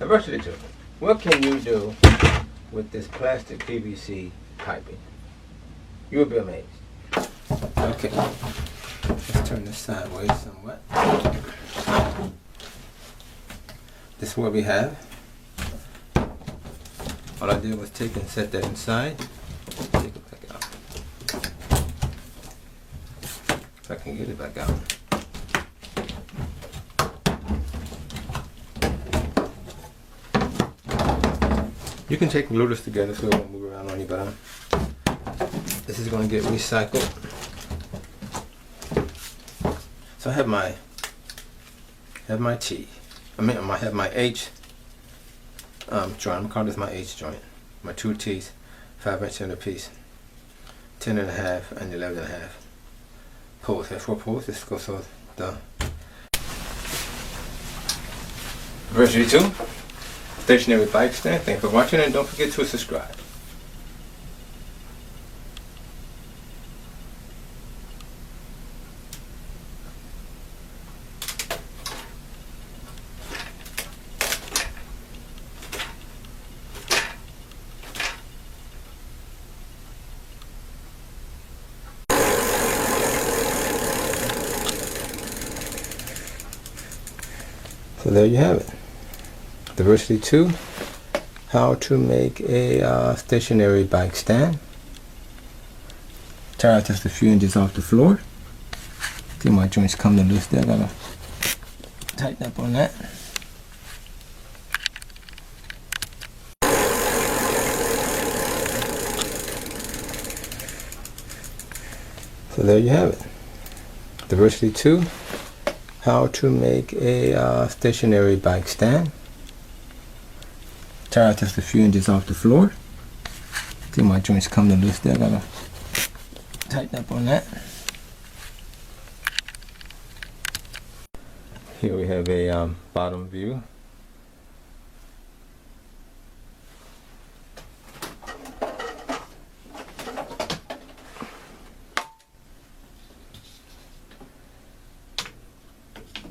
Diversity 2. What can you do with this plastic PVC piping? You'll be amazed. Okay, let's turn this sideways somewhat. This is what we have. All I did was take and set that inside. Take it back out. If I can get it back out. You can take and glue this together so it won't move around on you, but this is going to get recycled. So I have my T. I have my H joint. I'm gonna call this my H joint. My two T's, 5-inch centerpiece, 10.5 and 11.5 poles. I have 4 poles. This goes so the Diversity 2 stationary bike stand. Thanks for watching, and don't forget to subscribe. So there you have it. Diversity 2, how to make a stationary bike stand. Tear out just a few inches off the floor. See, my joints come to loose there. I gotta tighten up on that. So there you have it. Diversity 2, how to make a stationary bike stand. Tear out just a few inches off the floor. See, my joints come to loose there. I gotta tighten up on that. Here we have a bottom view.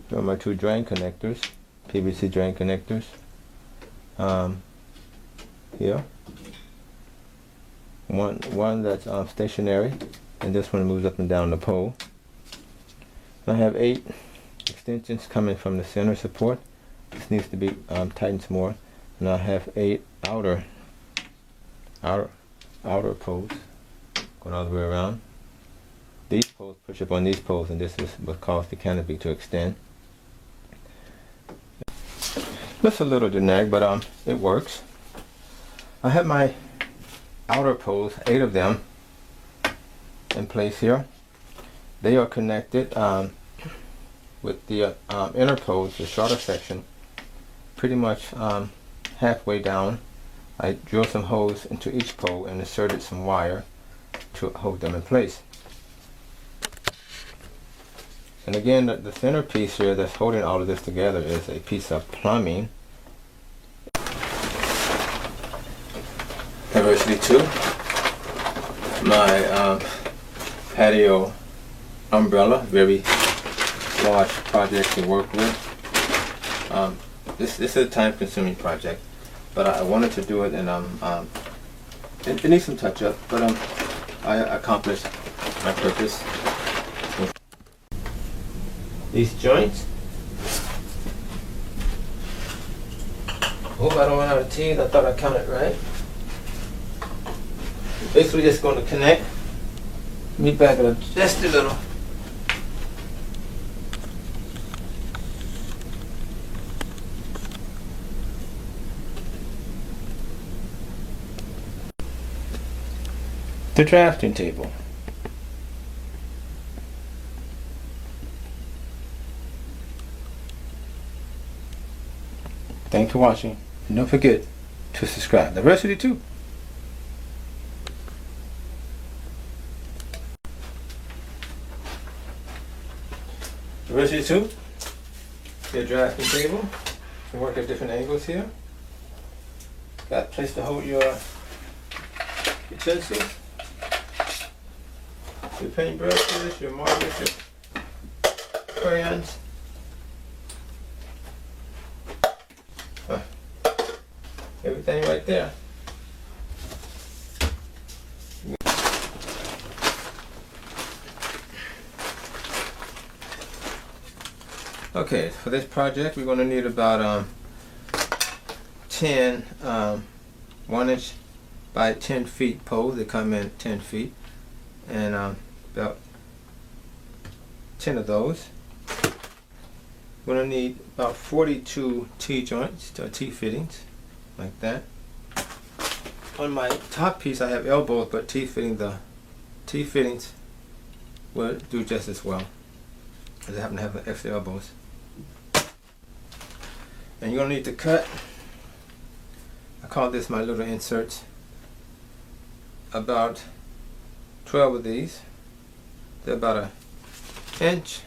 Here are my 2 drain connectors, PVC drain connectors. Here, one that's stationary, and this one moves up and down the pole. And I have 8 extensions coming from the center support. This needs to be tightened some more. And I have 8 outer poles going all the way around. These poles push up on these poles, and this is what caused the canopy to extend. That's a little generic, but it works. I have my outer poles, 8 of them, in place here. They are connected with the inner poles, the shorter section, pretty much halfway down. I drilled some holes into each pole and inserted some wire to hold them in place. And again, the center piece here that's holding all of this together is a piece of plumbing. Diversity 2, my patio umbrella, very large project to work with. This is a time-consuming project, but I wanted to do it, and it needs some touch-up, but I accomplished my purpose. These joints. Hope I don't run out of T's. I thought I counted right. Basically just going to connect. Let me back it up just a little. The drafting table. Thanks for watching, and don't forget to subscribe. Diversity 2. Diversity 2. Your drafting table. You can work at different angles here. Got a place to hold your utensils, your paintbrushes, your markers, your crayons. everything right there. Okay, for this project we're going to need about 10 1-inch by 10 feet poles. They come in 10 feet, and about 10 of those. We're going to need about 42 T-joints, or T-fittings, like that. On my top piece I have elbows, but the T-fittings will do just as well, because I happen to have the extra elbows. And you're going to need to cut, I call this my little inserts, about 12 of these. They're about 1.5 inches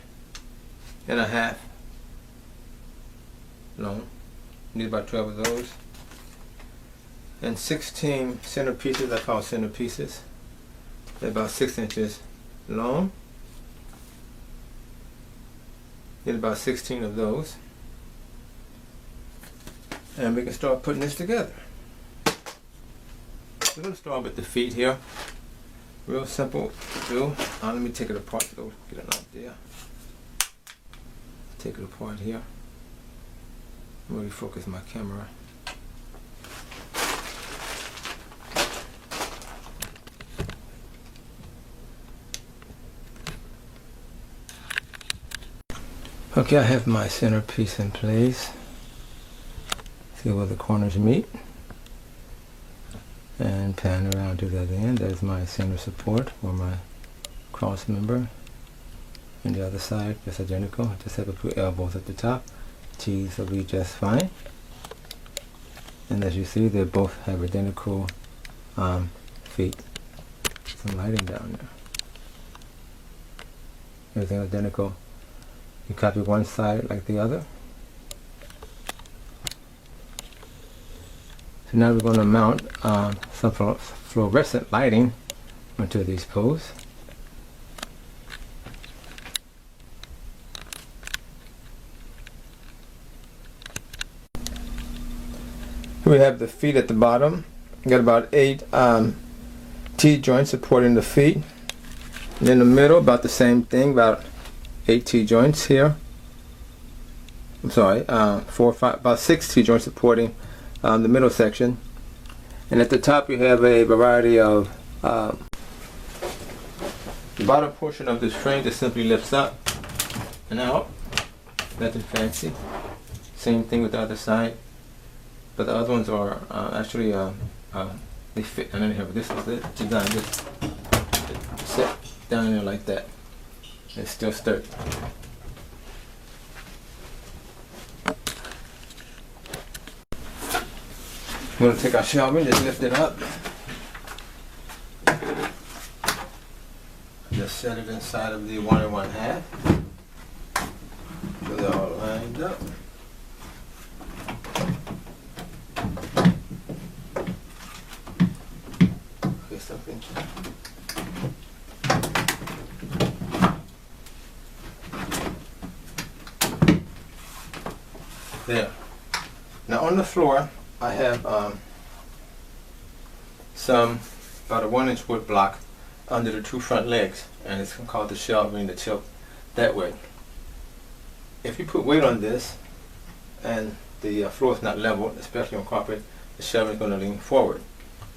long. Need about 12 of those. And 16 center pieces, I call center pieces. They're about 6 inches long. Need about 16 of those. And we can start putting this together. We're going to start with the feet here. Real simple to do. Let me take it apart to get an idea. Take it apart here. Really focus my camera. Okay, I have my center piece in place. See where the corners meet. And pan around to the other end. There's my center support for my cross member. And the other side, just identical. Just have a few elbows at the top. T's will be just fine. And as you see, they both have identical feet. Some lighting down there. Everything identical. You copy one side like the other. So now we're going to mount some fluorescent lighting onto these posts. We have the feet at the bottom. We got about 8 T-joints supporting the feet. And in the middle, about the same thing, about 8 T-joints here. I'm sorry, 4 or 5, about 6 T-joints supporting the middle section. And at the top you have a variety of the bottom portion of this frame just simply lifts up and out. Nothing fancy. Same thing with the other side. But the other ones are actually they fit. And then here, this is it designed. Just set down there like that. It's still sturdy. We're going to take our shelving, just lift it up. Just set it inside of the 1 1/2. So they're all lined up. Okay, something. There. Now on the floor, I have about a 1-inch wood block under the 2 front legs, and it's called the shelving, the tilt that way. If you put weight on this and the floor is not level, especially on carpet, the shelving is going to lean forward.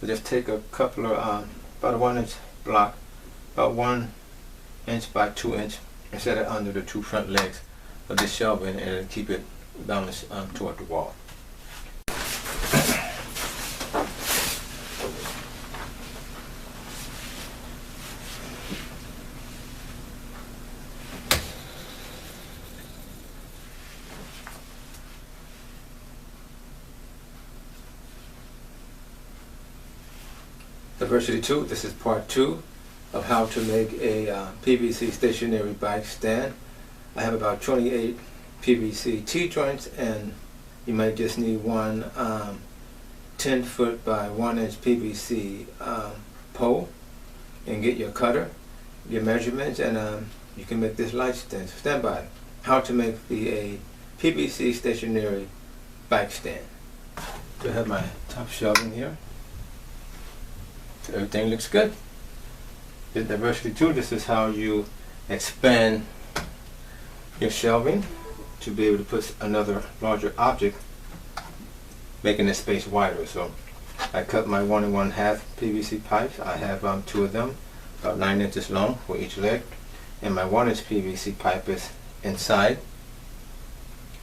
So just take a couple of about a 1-inch block, about 1 inch by 2 inch, and set it under the 2 front legs of this shelving, and keep it balanced toward the wall. Diversity 2, this is part 2 of how to make a PVC stationary bike stand. I have about 28 PVC T-joints, and you might just need one 10-foot by 1-inch PVC pole, and get your cutter, your measurements, and you can make this light stand. So stand by. How to make a PVC stationary bike stand. I have my top shelving here. So everything looks good. The diversity tool, this is how you expand your shelving to be able to put another larger object, making the space wider. So I cut my 1 1/2 PVC pipes. I have 2 of them, about 9 inches long for each leg, and my 1 inch PVC pipe is inside,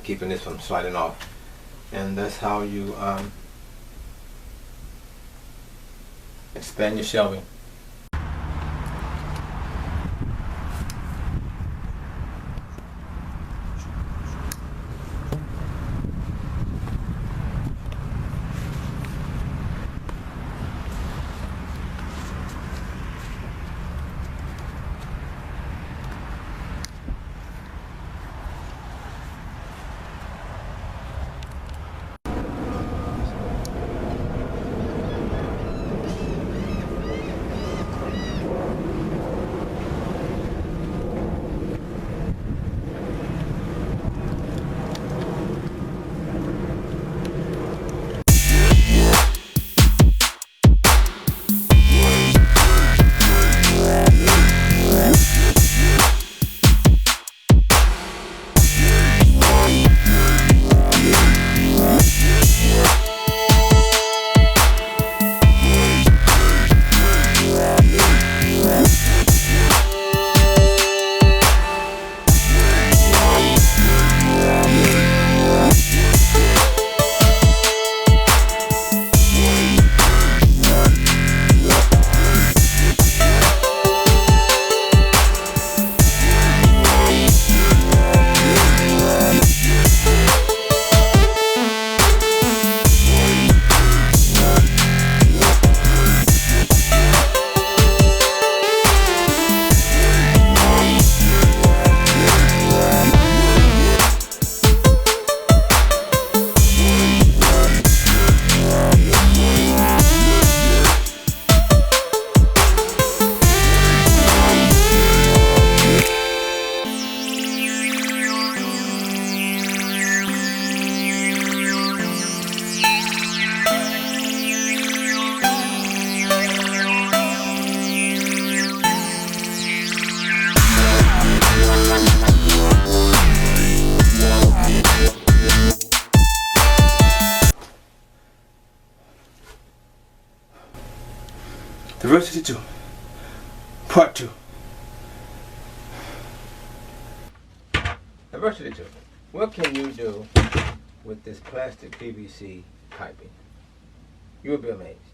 keeping this from sliding off. And that's how you expand your shelving. Diversity 2, Part 2. Diversity 2. What can you do with this plastic PVC piping? You will be amazed.